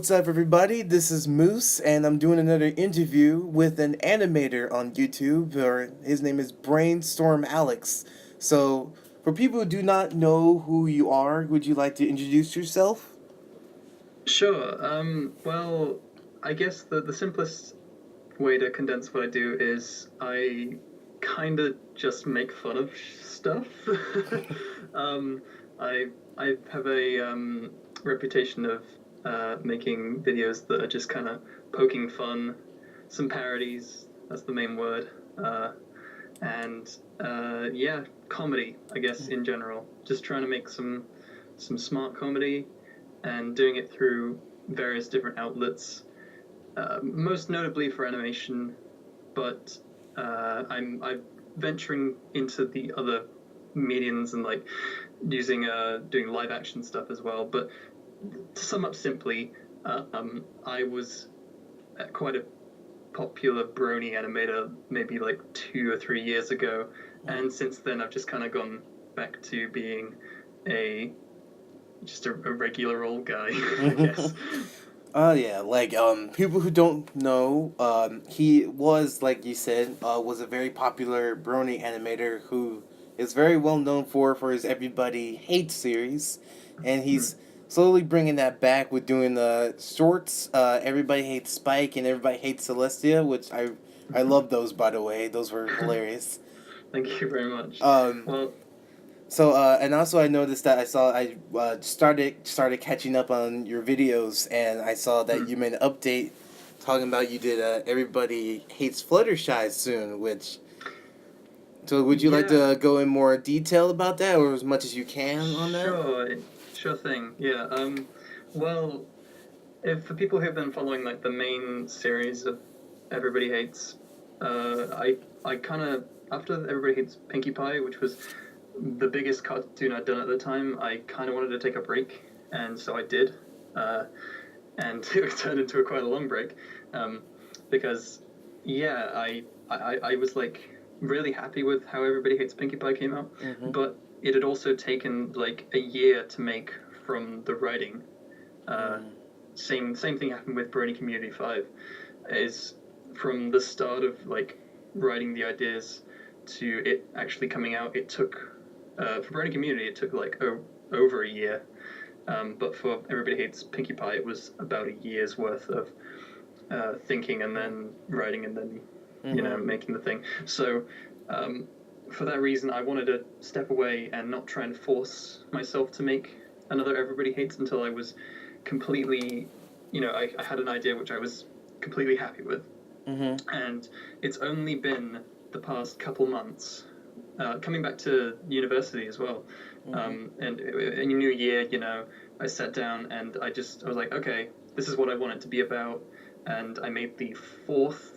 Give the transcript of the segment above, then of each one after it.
what's up, everybody? This is Moose, and I'm doing another interview with an animator on YouTube. Or his name is BrainstormAlex. So, for people who do not know who you are, would you like to introduce yourself? Sure. Well, I guess the simplest way to condense what I do is I kind of just make fun of stuff. um, I I have a reputation of making videos that are just kind of poking fun, some parodies. That's the main word. And yeah, comedy. I guess in general, just trying to make some smart comedy and doing it through various different outlets, most notably for animation, but I'm venturing into the other mediums and like using doing live action stuff as well. But to sum up simply, I was quite a popular brony animator maybe like 2 or 3 years ago, and since then I've just kind of gone back to being a just a regular old guy, I guess. Oh yeah, people who don't know, he was, like you said, was a very popular Brony animator who is very well known for his Everybody Hates series, and Hmm. he's slowly bringing that back with doing the shorts. Everybody Hates Spike and Everybody Hates Celestia, which I love those, by the way. Those were hilarious. Thank you very much. Um, Well, and also I noticed that I started catching up on your videos, and I saw that hmm, you made an update talking about you did Everybody Hates Fluttershy soon, which so would you like yeah, to go in more detail about that, or as much as you can on that? sure thing. Yeah. Well, if for people who've been following like the main series of Everybody Hates, I kind of after Everybody Hates Pinkie Pie, which was the biggest cartoon I'd done at the time, I kind of wanted to take a break, and so I did. Uh, and it turned into a quite a long break, um, because yeah, I was like really happy with how Everybody Hates Pinkie Pie came out, Mm-hmm. but it had also taken like a year to make from the writing. Uh, Mm. same thing happened with Brony Community 5. Is from the start of like writing the ideas to it actually coming out, it took for Brony Community it took like over a year, but for Everybody Hates Pinkie Pie, it was about a year's worth of thinking and then writing and then, Mm-hmm. making the thing. So, um, for that reason, I wanted to step away and not try and force myself to make another Everybody Hates until I was completely, I had an idea which I was completely happy with. Mm-hmm. And it's only been the past couple months, coming back to university as well. Mm-hmm. And in a new year, I sat down and I was like, okay, this is what I want it to be about. And I made the fourth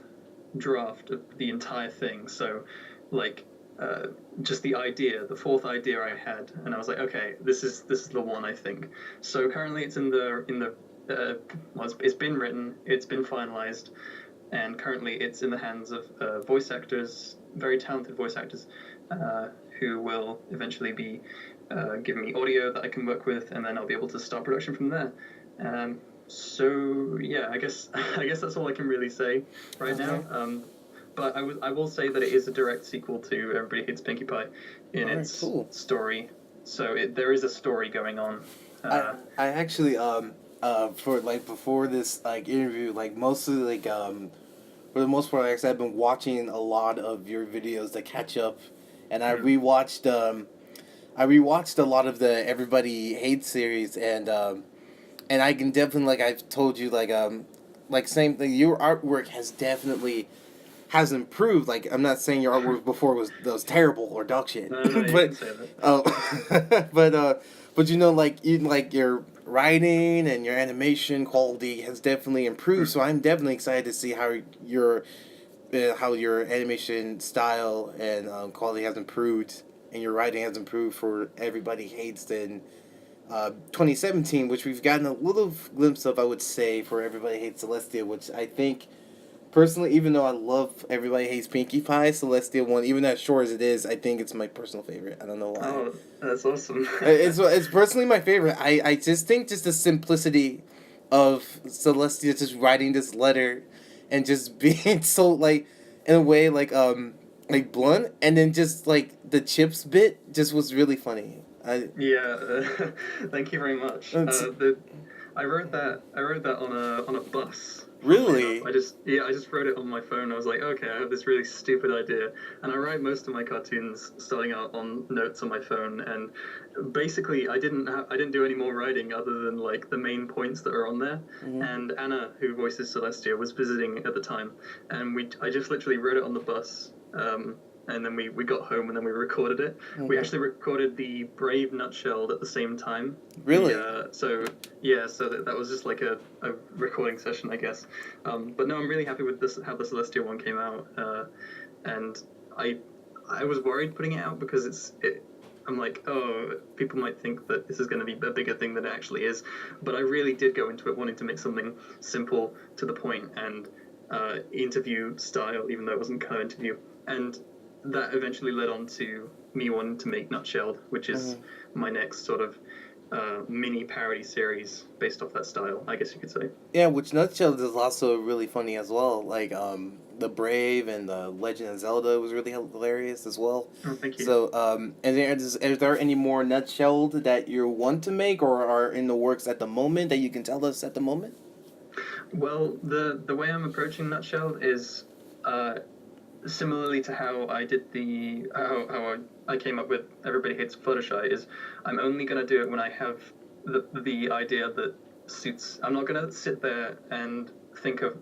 draft of the entire thing. So, like, uh, just the fourth idea I had, and I was like, okay, this is the one I think. So currently, it's in the well, it's been written, it's been finalized, and currently it's in the hands of voice actors, very talented voice actors, who will eventually be giving me audio that I can work with, and then I'll be able to start production from there. So yeah, I guess I guess that's all I can really say right Okay. now. But I will say that it is a direct sequel to Everybody Hates Pinkie Pie in All right. its Cool. story. So there is a story going on. I Uh, I actually for like before this like interview, like mostly for the most part, like I said, I've been watching a lot of your videos to catch up, and hmm, I rewatched a lot of the Everybody Hates series, and I can definitely, like I've told you, like same thing. Your artwork has improved. Like, I'm not saying your artwork before was terrible or dog shit, no, no, you but can say that. uh, but like even like your writing and your animation quality has definitely improved. Hmm. So I'm definitely excited to see how your animation style and quality has improved and your writing has improved for Everybody Hates in 2017, which we've gotten a little glimpse of, I would say, for Everybody Hates Celestia, which I think personally, even though I love Everybody Hates Pinkie Pie, Celestia one, even as short as it is, I think it's my personal favorite. I don't know why. Oh, that's awesome. It's personally my favorite. I just think just the simplicity of Celestia just writing this letter and just being so like in a way like blunt, and then just like the chips bit just was really funny. Yeah, thank you very much. It's, I wrote that on a bus. Funnily enough, really. I just wrote it on my phone. I was like, okay, I have this really stupid idea, and I write most of my cartoons starting out on notes on my phone. And basically, I didn't do any more writing other than like the main points that are on there. Mm-hmm. And Anna, who voices Celestia, was visiting at the time, and I just literally wrote it on the bus. And then we got home and then we recorded it. Mm-hmm. We actually recorded the Brave Nutshell at the same time. Really? So that was just like a recording session, I guess. But no, I'm really happy with this how the Celestial one came out. And I was worried putting it out because I'm like, oh, people might think that this is going to be a bigger thing than it actually is. But I really did go into it wanting to make something simple, to the point, and interview style, even though it wasn't kind of interview. And that eventually led on to me wanting to make Nutshelled, which is my next sort of mini parody series based off that style, I guess you could say. Yeah, which Nutshell is also really funny as well. Like the Brave and the Legend of Zelda was really hilarious as well. Oh, thank you. So and is there any more Nutshelled that you want to make or are in the works at the moment that you can tell us at the moment? Well, the way I'm approaching Nutshelled is similarly to how I did how I came up with Everybody Hates Fluttershy. Is I'm only gonna do it when I have the idea that suits. I'm not gonna sit there and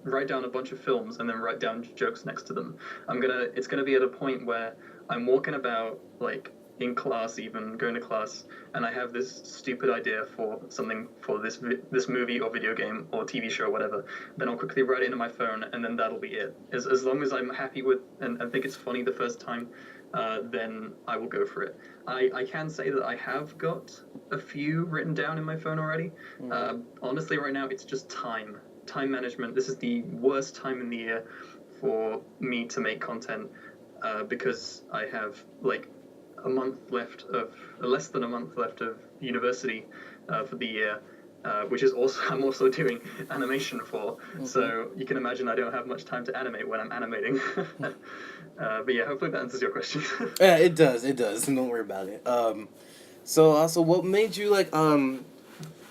write down a bunch of films and then write down jokes next to them. It's gonna be at a point where I'm walking about, like in class, even going to class, and I have this stupid idea for something for this movie or video game or TV show or whatever. Then I'll quickly write it into my phone, and then that'll be it. As long as I'm happy with and think it's funny the first time, then I will go for it. I can say that I have got a few written down in my phone already. Honestly, right now it's just time management. This is the worst time in the year for me to make content, because I have like less than a month left of university for the year, which is also I'm also doing animation for. So you can imagine I don't have much time to animate when I'm animating. But yeah, hopefully that answers your question. Yeah, it does. It does. Don't worry about it. So also, what made you like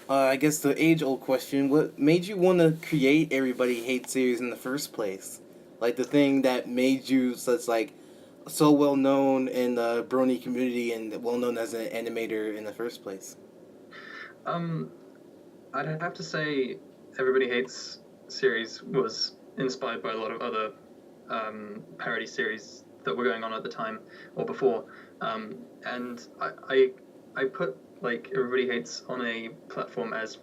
I guess the age old question: what made you want to create Everybody Hates series in the first place? Like the thing that made you such like so well known in the Brony community and well known as an animator in the first place? um, I'd have to say Everybody Hates series was inspired by a lot of other parody series that were going on at the time or before. And I put like Everybody Hates on a platform as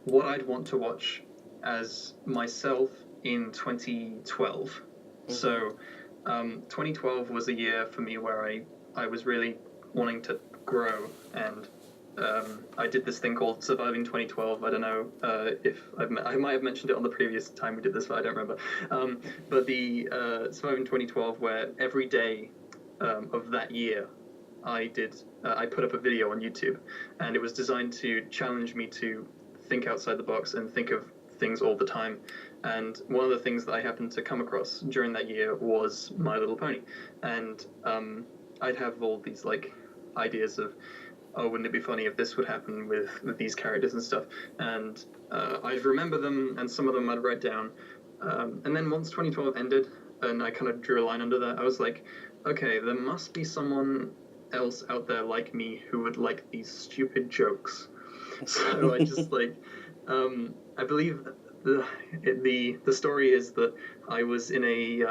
what I'd want to watch as myself in 2012. So 2012 was a year for me where I was really wanting to grow, and I did this thing called Surviving 2012. I don't know if I might have mentioned it on the previous time we did this, but I don't remember. But the Surviving 2012, where every day of that year, I put up a video on YouTube, and it was designed to challenge me to think outside the box and think of things all the time. And one of the things that I happened to come across during that year was My Little Pony, and I'd have all these like ideas of, oh, wouldn't it be funny if this would happen with these characters and stuff, and I'd remember them, and some of them I'd write down, and then once 2012 ended and I kind of drew a line under that, I was like, okay, there must be someone else out there like me who would like these stupid jokes. So I just like I believe the story is that I was in a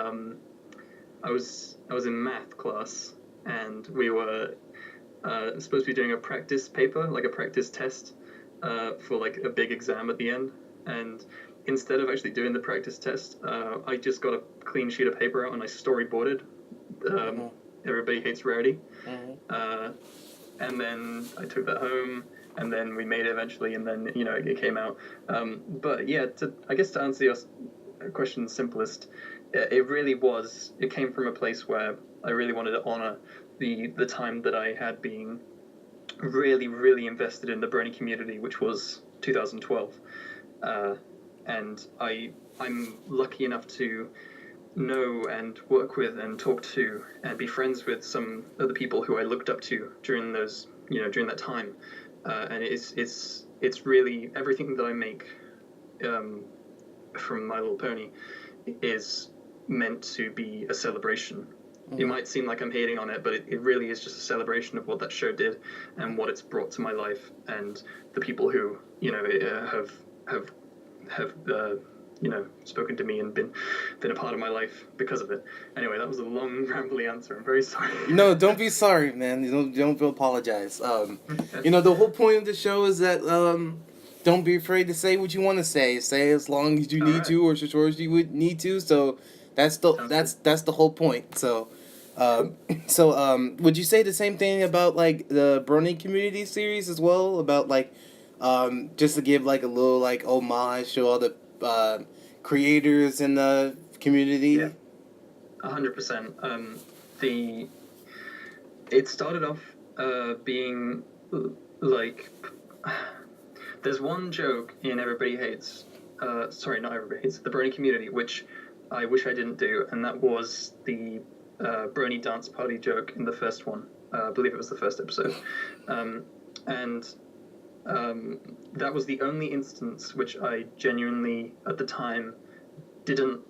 I was in math class, and we were supposed to be doing a practice paper, like a practice test, for like a big exam at the end. And instead of actually doing the practice test, I just got a clean sheet of paper out and I storyboarded Everybody Hates Rarity. And then I took that home, and then we made it eventually, and then it came out. But yeah, I guess to answer your question simplest, it really was. It came from a place where I really wanted to honor the time that I had being really, really invested in the Brony community, which was 2012. and I'm lucky enough to know and work with and talk to and be friends with some other people who I looked up to during those, during that time, and it's really everything that I make um, from My Little Pony is meant to be a celebration. It might seem like I'm hating on it, but it really is just a celebration of what that show did and what it's brought to my life and the people who have spoken to me and been a part of my life because of it. Anyway, that was a long, rambly answer. I'm very sorry. No, don't be sorry, man. You don't apologize. The whole point of the show is that don't be afraid to say what you want to say. Say as long as you All need right. to, or as short as you would need to. So that's the Sounds that's the whole point. So. Cool. Would you say the same thing about like the Brony Community series as well? About like, just to give like a little like homage to all the creators in the community. Yeah, 100%. The It started off being like there's one joke in Everybody Hates, sorry, not Everybody Hates, the Brony Community, which I wish I didn't do, and that was the Brony dance party joke in the first one. I believe it was the first episode, and that was the only instance which I genuinely at the time didn't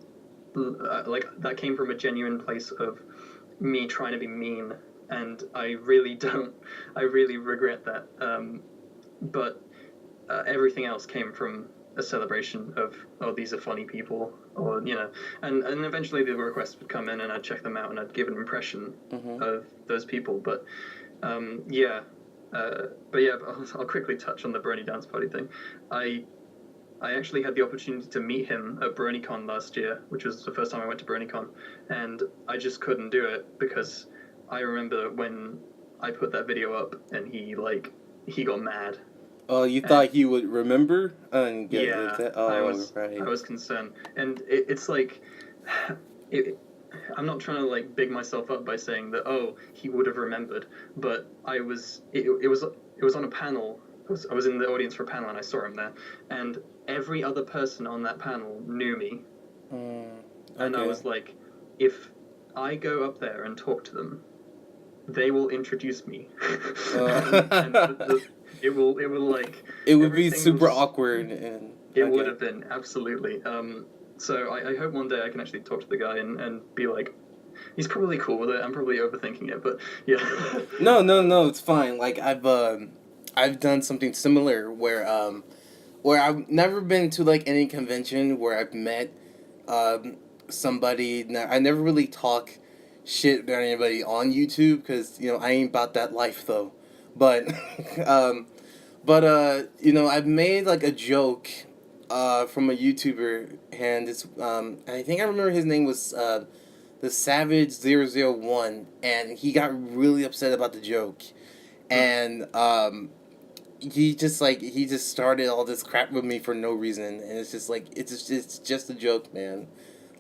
like. That came from a genuine place of me trying to be mean, and I really don't. I really regret that. But everything else came from a celebration of, oh, these are funny people, or and eventually the requests would come in and I'd check them out and I'd give an impression of those people. But yeah. But yeah, I'll quickly touch on the Brony dance party thing. I actually had the opportunity to meet him at BronyCon last year, which was the first time I went to BronyCon, and I just couldn't do it because I remember when I put that video up and he got mad. Oh, you thought he would remember and get Yeah, that? Oh, right. I was concerned, and it's like, I'm not trying to like big myself up by saying that, oh, he would have remembered, but it was on a panel. I was in the audience for a panel and I saw him there, and every other person on that panel knew me, and I was like, if I go up there and talk to them, they will introduce me, and it will like it would be super awkward, and it would have been absolutely. So I hope one day I can actually talk to the guy and be like, he's probably cool with it. I'm probably overthinking it, but yeah. No, it's fine. Like I've done something similar where I've never been to like any convention where I've met somebody. I never really talk shit about anybody on YouTube because I ain't about that life though. But I've made like a joke from a YouTuber, and it's I think I remember his name was the Savage 001, and he got really upset about the joke, and he just started all this crap with me for no reason, and it's just like it's just a joke, man.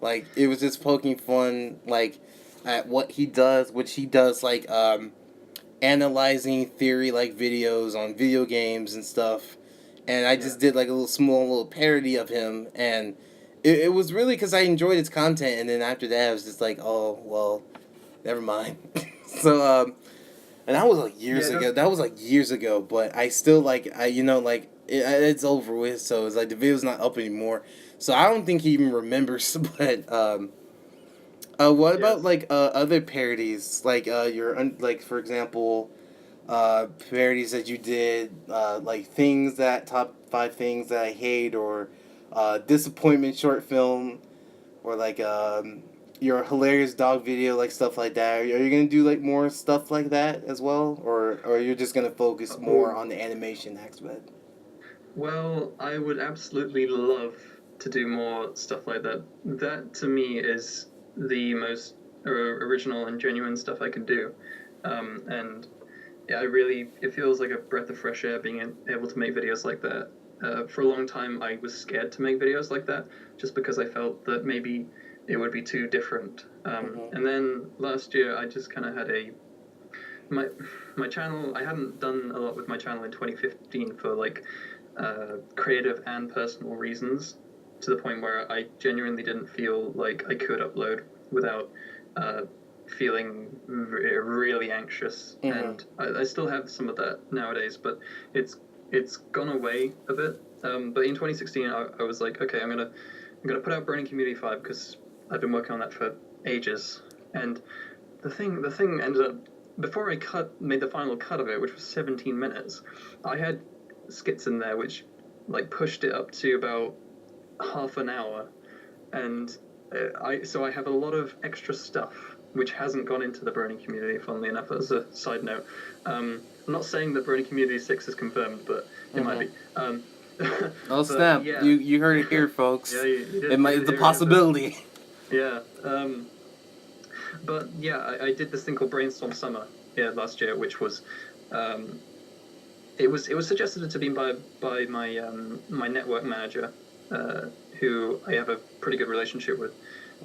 Like it was just poking fun like at what he does, which he does like analyzing theory like videos on video games and stuff, and I just did like a little parody of him, and it was really because I enjoyed his content, and then after that I was just like, oh well, never mind. So and that was like years ago. That was like years ago, but I still it's over with. So it's like the video's not up anymore. So I don't think he even remembers. But what about like other parodies? Like like for example, parodies that you did, like things that top 5 things that I hate, or disappointment short film, or like your hilarious dog video, like stuff like that. Are you gonna do like more stuff like that as well, or you're just gonna focus more on the animation aspect? Well, I would absolutely love to do more stuff like that. That to me is the most original and genuine stuff I can do, and yeah, it feels like a breath of fresh air being able to make videos like that. For a long time, I was scared to make videos like that just because I felt that maybe it would be too different. And then last year, I just kind of had my channel. I hadn't done a lot with my channel in 2015 for like creative and personal reasons, to the point where I genuinely didn't feel like I could upload without uh, feeling really anxious. Mm-hmm. And I still have some of that nowadays, but it's gone away a bit. But in 2016, I was like, okay, I'm gonna put out Burning Community 5 because I've been working on that for ages. And the thing ended up, before I made the final cut of it, which was 17 minutes. I had skits in there which like pushed it up to about half an hour, and I have a lot of extra stuff which hasn't gone into the Burning Community. Funnily enough, as a side note, I'm not saying that Burning Community 6 is confirmed, but it might be. Oh but snap! yeah, You heard it here, folks. yeah, you did. It might. You It's did a hear it here first. possibility. Yeah. But yeah, I did this thing called Brainstorm Summer, yeah, last year, which was um, it was suggested to me by my my network manager, uh, who I have a pretty good relationship with,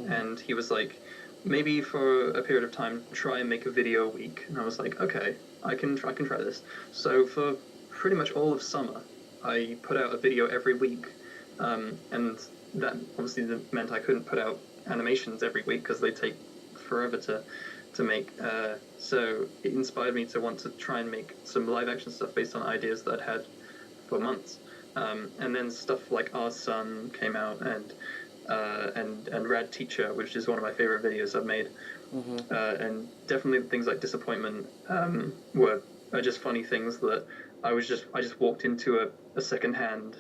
and he was like, maybe for a period of time try and make a video a week, and I was like, okay, I can try this. So for pretty much all of summer, I put out a video every week, and that obviously meant I couldn't put out animations every week because they take forever to make. So it inspired me to want to try and make some live action stuff based on ideas that I'd had for months. And then stuff like Our Sun came out, and Rad Teacher, which is one of my favorite videos I've made. And definitely things like Disappointment are just funny things that I just walked into a secondhand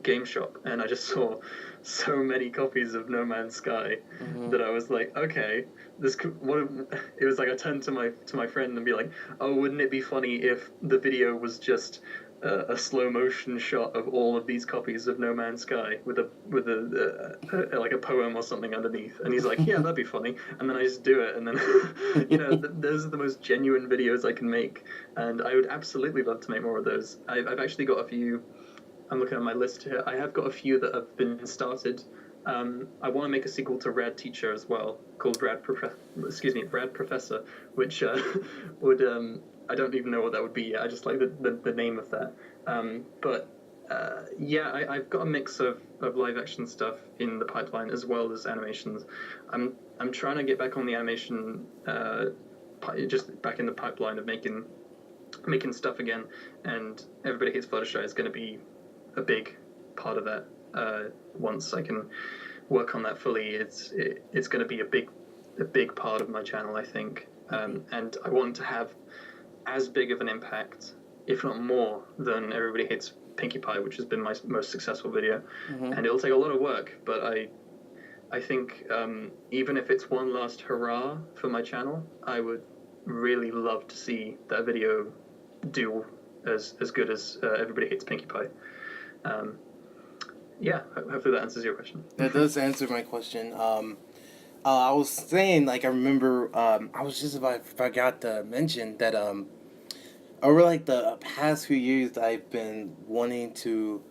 game shop, and I just saw so many copies of No Man's Sky that I was like, okay, it was like I turned to my friend and be like, oh, wouldn't it be funny if the video was just a slow motion shot of all of these copies of No Man's Sky with a like a poem or something underneath? And he's like, yeah, that'd be funny. And then I just do it, and then those are the most genuine videos I can make, and I would absolutely love to make more of those. I've actually got a few. I'm looking at my list here. I have got a few that have been started. I want to make a sequel to Rad Teacher as well, called Rad Professor, which would I don't even know what that would be yet. I just like the name of that. But yeah, I've got a mix of live action stuff in the pipeline as well as animations. I'm trying to get back on the animation, just back in the pipeline of making stuff again, and Everybody Hates Fluttershy is going to be a big part of that. Once I can work on that fully, it's going to be a big part of my channel, I think. And I want to have as big of an impact, if not more, than Everybody Hates Pinkie Pie, which has been my most successful video. And it'll take a lot of work, but I think even if it's one last hurrah for my channel, I would really love to see that video do as good as Everybody Hates Pinkie Pie. Yeah, hopefully that answers your question. That does answer my question. I was saying, like, I remember, I was just about, I forgot to mention that, over, like, the past few years, I've been wanting to,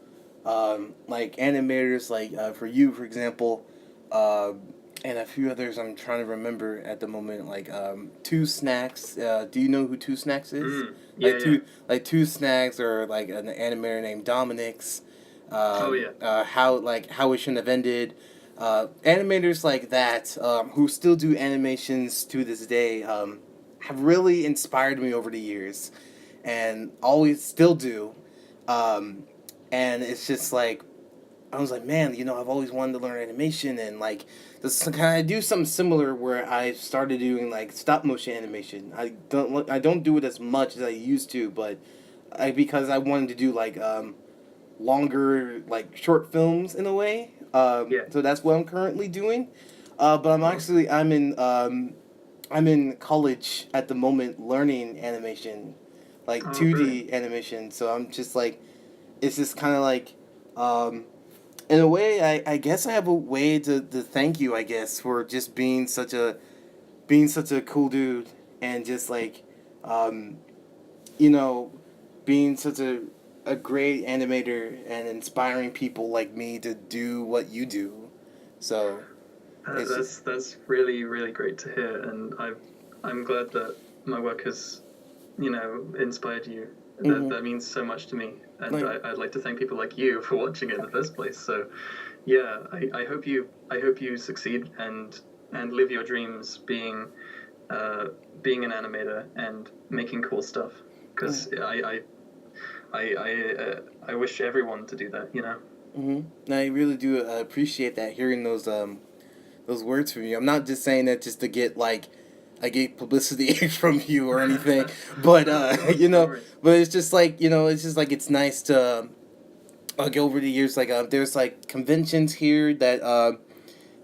like, animators, like, for you, for example, and a few others I'm trying to remember at the moment, like, Two Snacks. Do you know who Two Snacks is? Yeah, Like, Two Snacks, or, like, an animator named Dominic's. Oh yeah. How it shouldn't have ended. Animators like that, who still do animations to this day, have really inspired me over the years, and always still do. And it's just like, I was like, man, I've always wanted to learn animation, and like, this kind of do something similar where I started doing like stop motion animation. I don't do it as much as I used to, but because I wanted to do like longer, like, short films in a way. Yeah. So that's what I'm currently doing. But I'm in college at the moment learning animation, like Oh, 2D brilliant. animation. So I'm just like, it's just kind of like, in a way, I guess I have a way to thank you, I guess, for just being such a cool dude, and just like, um, you know, being such a great animator and inspiring people like me to do what you do. So it's just, That's really really great to hear, and I'm glad that my work has inspired you That Mm-hmm. that means so much to me, and Like, I'd like to thank people like you for watching it in the first place. So, yeah, I hope you succeed and live your dreams uh, being an animator and making cool stuff. yeah. Because I wish everyone to do that. You know. Mm-hmm. I really do appreciate that, hearing those words from you. I'm not just saying that just to get like I get publicity from you or anything, but No, no worries. but it's just like it's just like it's nice to like over the years like there's like conventions here that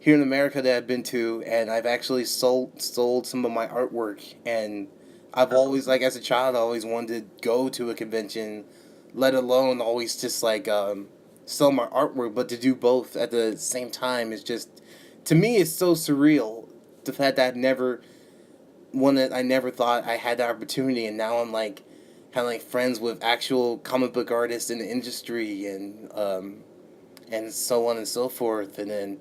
here in America that I've been to, and I've actually sold some of my artwork, and I've That's always awesome. like as a child I always wanted to go to a convention, let alone always just like sell my artwork, but to do both at the same time is just to me it's so surreal. The fact that I never thought I had the opportunity, and now I'm like kind of like friends with actual comic book artists in the industry, and so on and so forth, and then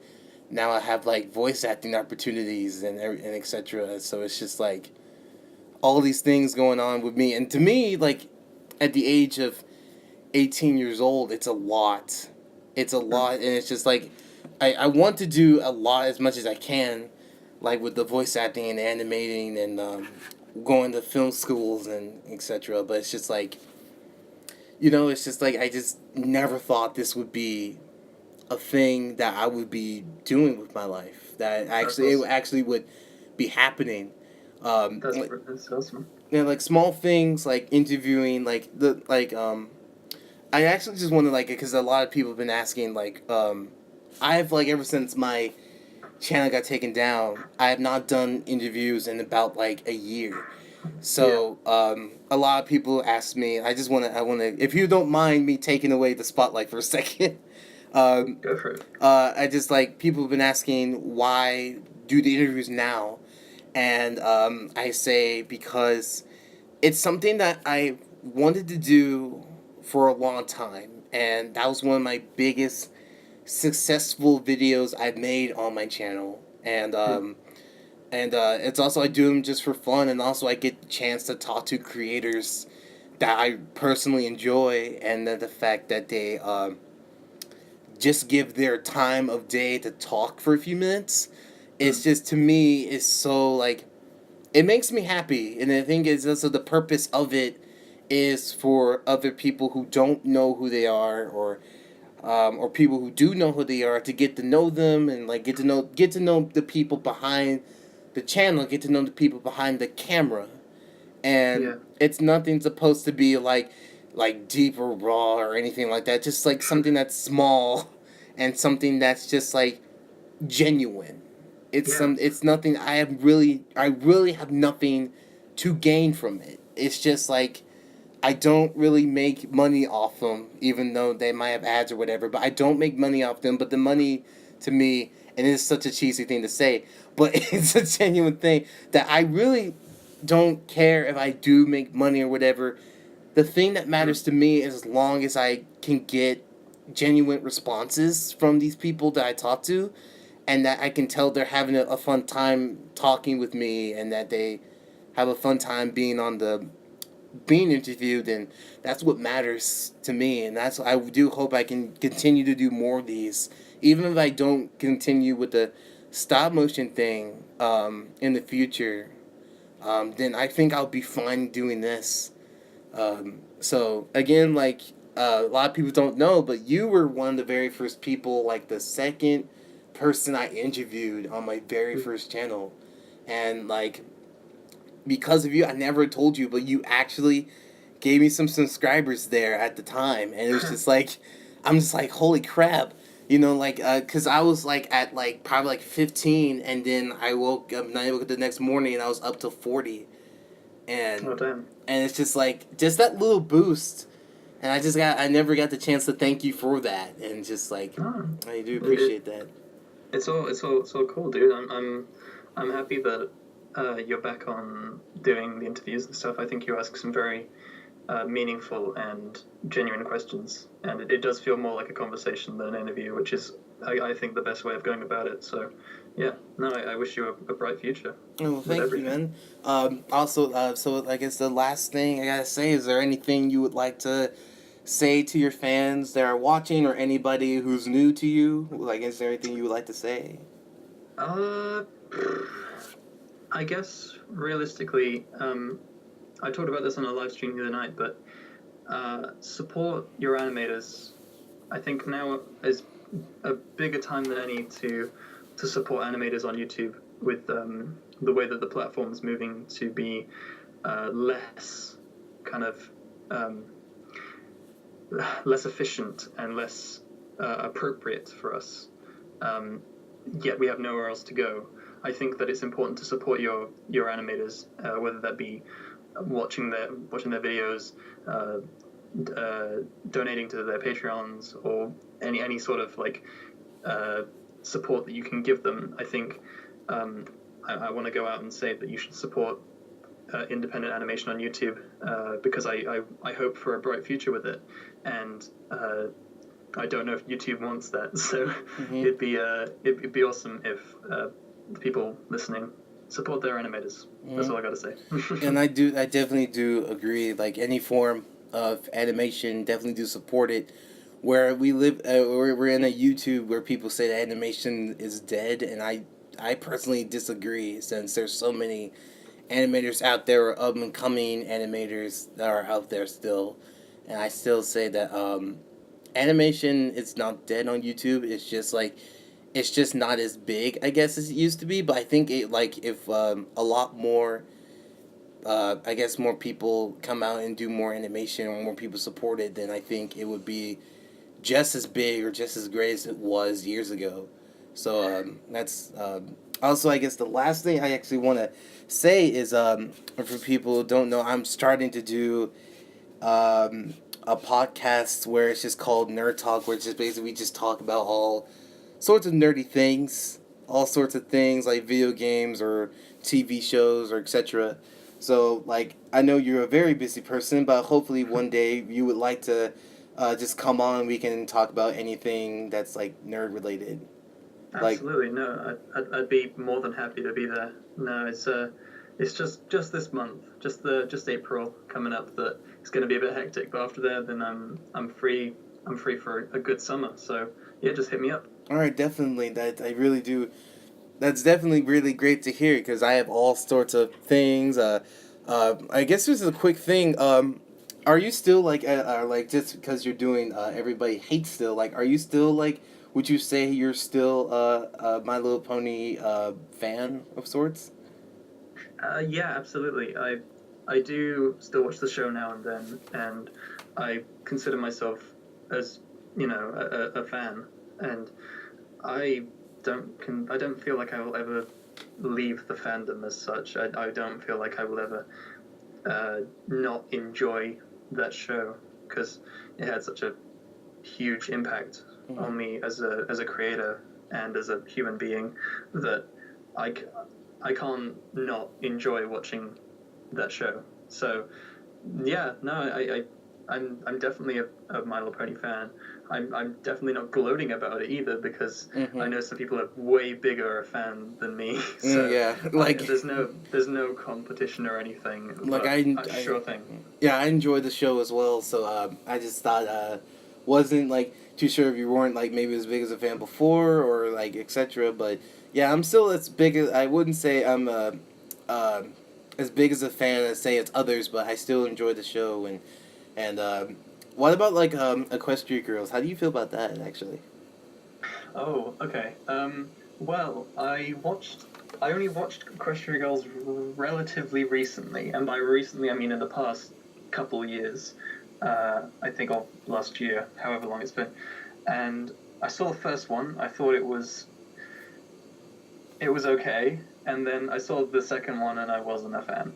now I have like voice acting opportunities and etc. So it's just like all these things going on with me, and to me, like at the age of 18 years old, it's a lot. It's a Mm. lot, and it's just like I want to do a lot as much as I can, like with the voice acting and animating and going to film schools and etc. But it's just like it's just like I just never thought this would be a thing that I would be doing with my life. That That's actually it awesome. actually would be happening. Like, That's awesome. like small things like interviewing, like the like I actually just want to like because a lot of people have been asking like I've like ever since my channel got taken down, I have not done interviews in about like a year. Yeah. So a lot of people ask me. I want to if you don't mind me taking away the spotlight for a second. Um, Go for it. I just like people have been asking why do the interviews now, and I say because it's something that I wanted to do for a long time, and that was one of my biggest successful videos I've made on my channel, Mm. and it's also I do them just for fun, and also I get the chance to talk to creators that I personally enjoy, and then the fact that they just give their time of day to talk for a few minutes. It's Mm. just to me is so like it makes me happy, and the thing is also the purpose of it is for other people who don't know who they are, or people who do know who they are to get to know them and like get to know the people behind the channel, get to know the people behind the camera, and Yeah. it's nothing supposed to be like deep or raw or anything like that. Just like something that's small and something that's just like genuine. Yeah. It's nothing I really have nothing to gain from it. It's just like I don't really make money off them, even though they might have ads or whatever. But I don't make money off them. But the money to me, and it's such a cheesy thing to say, but it's a genuine thing that I really don't care if I do make money or whatever. The thing that Mm. matters to me is as long as I can get genuine responses from these people that I talk to, and that I can tell they're having a fun time talking with me, and that they have a fun time being interviewed, and that's what matters to me. And that's I do hope I can continue to do more of these, even if I don't continue with the stop motion thing in the future. Then I think I'll be fine doing this. So again, like a lot of people don't know, but you were one of the very first people, like the second person I interviewed on my very Mm. first channel, and like because of you, I never told you, but you actually gave me some subscribers there at the time, and it was just like, I'm just like, holy crap, like, cause I was like at like probably like 15, and then I woke up, and I woke up the next morning, and I was up to 40, Oh and damn. it's just like just that little boost, and I never got the chance to thank you for that, and just like, Oh, I do it, appreciate that. it's all cool, dude. I'm happy that you're back on doing the interviews and stuff. I think you ask some very meaningful and genuine questions, and it does feel more like a conversation than an interview, which is I think the best way of going about it. So Yeah, no, I wish you a bright future Oh, with thank you, everything. man. Also, so I guess the last thing I gotta say is there anything you would like to say to your fans that are watching or anybody who's new to you? Like, is there anything you would like to say? Uh, I guess realistically, I talked about this on a live stream the other night, but support your animators. I think now is a bigger time than any to support animators on YouTube with the way that the platform's moving to be less kind of um, less efficient and less appropriate for us. Um, Yet we have nowhere else to go. I think that it's important to support your animators, whether that be watching their videos, uh, donating to their Patreons, or any sort of like uh, support that you can give them. I think um, I want to go out and say that you should support independent animation on YouTube because I hope for a bright future with it, and I don't know if YouTube wants that. So Mm-hmm. it'd be awesome if the people listening support their animators. That's Mm-hmm. all I got to say. And I definitely do agree. Like any form of animation, definitely do support it. Where we live, we're in a YouTube where people say that animation is dead, and I personally disagree since there's so many animators out there or up and coming animators that are out there still, and I still say that animation is not dead on YouTube. It's just like it's just not as big, I guess, as it used to be. But I think it like if a lot more I guess more people come out and do more animation or more people support it, then I think it would be just as big or just as great as it was years ago. So that's also, I guess, the last thing I actually want to say is for people who don't know, I'm starting to do a podcast where it's just called Nerd Talk, where it's just basically we just talk about all sorts of nerdy things, all sorts of things like video games or TV shows or etc. So, like, I know you're a very busy person, but hopefully one day you would like to just come on and we can talk about anything that's like nerd related. Like, Absolutely, no, I'd be more than happy to be there. No, it's just this month, just April coming up that it's going to be a bit hectic. But after that, then I'm free. I'm free for a good summer. So yeah, just hit me up. all right, definitely. That I really do. That's definitely really great to hear because I have all sorts of things. I guess this is a quick thing. Are you still like just because you're doing everybody hates still like are you still like would you say you're still a My Little Pony fan of sorts? Yeah, absolutely. I do still watch the show now and then, and I consider myself as a fan, and I I don't feel like I will ever leave the fandom as such. I don't feel like I will ever not enjoy that show because it had such a huge impact Mm-hmm. on me as a creator and as a human being that I, I can't not enjoy watching that show. So yeah, no, I'm definitely a My Little Pony fan. I'm definitely not gloating about it either because Mm-hmm. I know some people are way bigger a fan than me. Mm, So yeah, like there's no competition or anything. like But I sure thing. yeah, I enjoyed the show as well. So I just thought wasn't like too sure if you weren't like maybe as big as a fan before or like etc. But yeah, I'm still as big as I wouldn't say I'm uh, as big as a fan as say it's others, but I still enjoy the show and what about like Equestria Girls? How do you feel about that actually? Oh, okay. Well, I only watched Equestria Girls relatively recently, and by recently I mean in the past couple years. I think of last year, however long it's been. And I saw the first one. I thought it was okay, and then I saw the second one, and I wasn't a fan.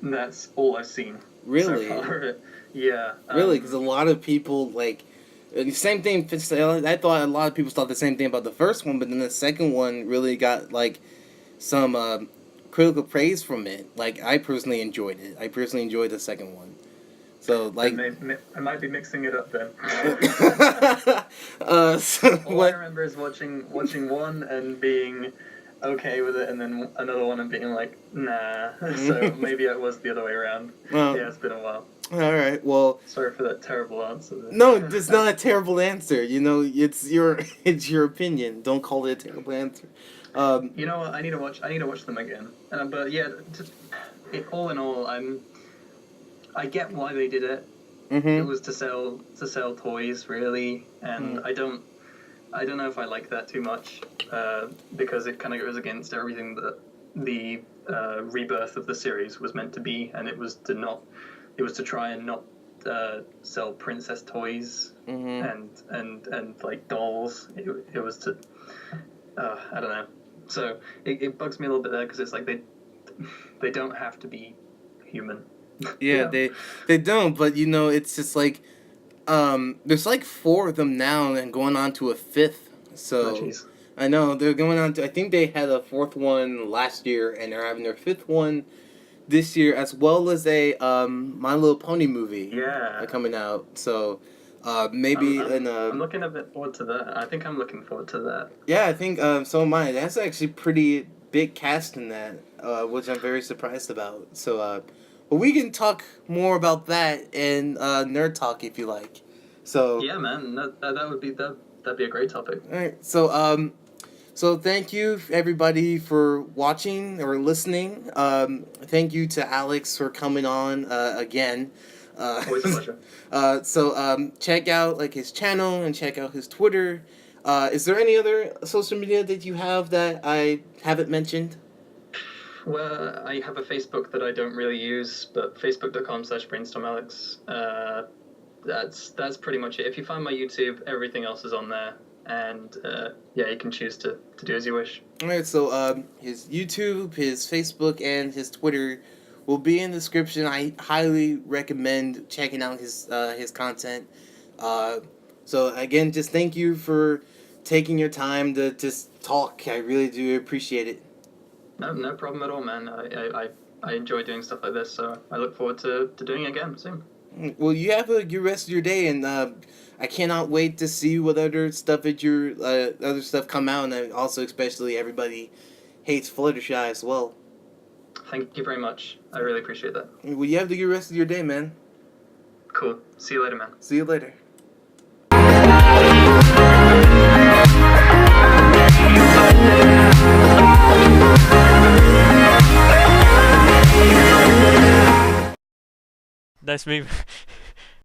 And that's all I've seen so Really? far. Yeah. Really, because a lot of people like the same thing. I thought a lot of people thought the same thing about the first one, but then the second one really got like some critical praise from it. Like I personally enjoyed it. I personally enjoyed the second one. So like, I might be mixing it up then. so All I remember is watching one and being okay with it, and then another one and being like, nah. So maybe it was the other way around. Yeah, it's been a while. All right. Well, sorry for that terrible answer. No, it's not a terrible answer. You know, it's your opinion. Don't call it a terrible answer. You know what? I need to watch them again. But yeah, all in all, I get why they did it. Mm-hmm. It was to sell toys, really, and I don't know if I like that too much, because it kind of goes against everything that the rebirth of the series was meant to be, and it was to try and not sell princess toys and like dolls. It was to I don't know. So it bugs me a little bit there, because it's like they don't have to be human. Yeah, they don't, but you know, it's just like there's like 4 of them now and going on to a 5th. So I know they're going on to, I think they had a 4th one last year and they're having their 5th one this year, as well as a My Little Pony movie coming out. So maybe I'm looking a bit forward to that. I think I'm looking forward to that. Yeah, I think so am I. That's actually pretty big cast in that, which I'm very surprised about. So but we can talk more about that in Nerd Talk if you like. So yeah, man, that'd be a great topic. All right, so thank you everybody for watching or listening. Thank you to Alex for coming on again. Always a pleasure. So check out like his channel and check out his Twitter. Is there any other social media that you have that I haven't mentioned? Well, I have a Facebook that I don't really use, but facebook.com/BrainstormAlex. That's pretty much it. If you find my YouTube, everything else is on there, and yeah, you can choose to do as you wish. All right, so his YouTube, his Facebook, and his Twitter will be in the description. I highly recommend checking out his content. So again, just thank you for taking your time to just talk. I really do appreciate it. No problem at all, man. I enjoy doing stuff like this, so I look forward to doing it again soon. Well, you have a good rest of your day, and I cannot wait to see what other stuff other stuff come out, and also especially Everybody Hates Fluttershy as well. Thank you very much. I really appreciate that. Well, you have a good rest of your day, man. Cool. See you later, man. See you later. That's me.